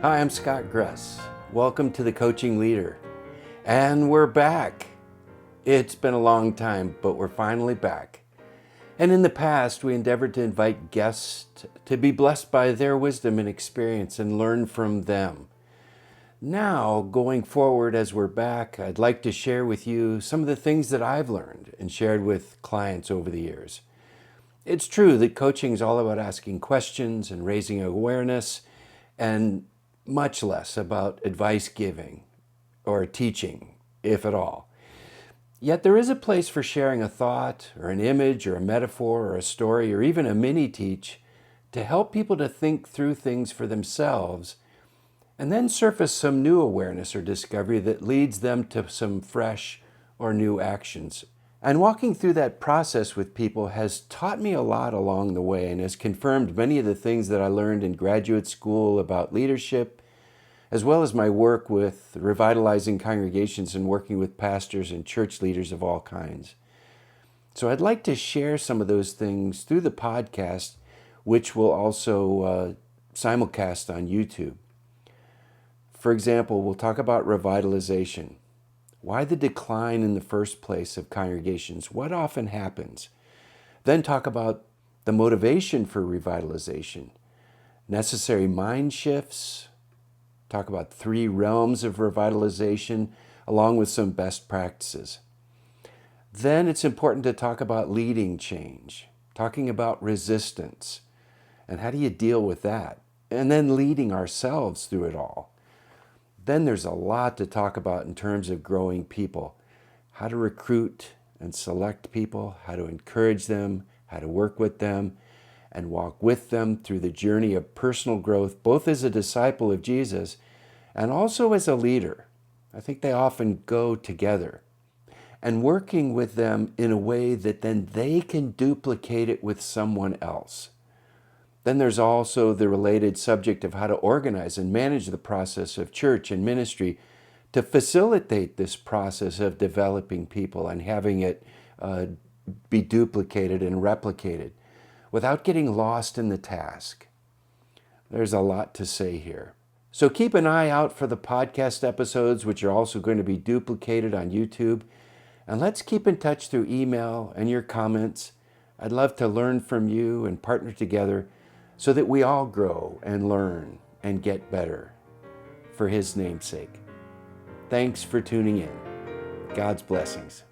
Hi, I'm Scott Gress. Welcome to The Coaching Leader. And we're back. It's been a long time, but we're finally back. And in the past, we endeavored to invite guests to be blessed by their wisdom and experience and learn from them. Now, going forward as we're back, I'd like to share with you some of the things that I've learned and shared with clients over the years. It's true that coaching is all about asking questions and raising awareness, and much less about advice giving or teaching, if at all. Yet there is a place for sharing a thought or an image or a metaphor or a story or even a mini teach to help people to think through things for themselves and then surface some new awareness or discovery that leads them to some fresh or new actions. And walking through that process with people has taught me a lot along the way and has confirmed many of the things that I learned in graduate school about leadership, as well as my work with revitalizing congregations and working with pastors and church leaders of all kinds. So I'd like to share some of those things through the podcast, which will also simulcast on YouTube. For example, we'll talk about revitalization. Why the decline in the first place of congregations? What often happens? Then talk about the motivation for revitalization, necessary mind shifts, talk about 3 realms of revitalization, along with some best practices. Then it's important to talk about leading change, talking about resistance, and how do you deal with that? And then leading ourselves through it all. Then there's a lot to talk about in terms of growing people, how to recruit and select people, how to encourage them, how to work with them, and walk with them through the journey of personal growth, both as a disciple of Jesus and also as a leader. I think they often go together. And working with them in a way that then they can duplicate it with someone else. Then there's also the related subject of how to organize and manage the process of church and ministry to facilitate this process of developing people and having it be duplicated and replicated without getting lost in the task. There's a lot to say here. So keep an eye out for the podcast episodes, which are also going to be duplicated on YouTube. And let's keep in touch through email and your comments. I'd love to learn from you and partner together so that we all grow and learn and get better for His name's sake. Thanks for tuning in. God's blessings.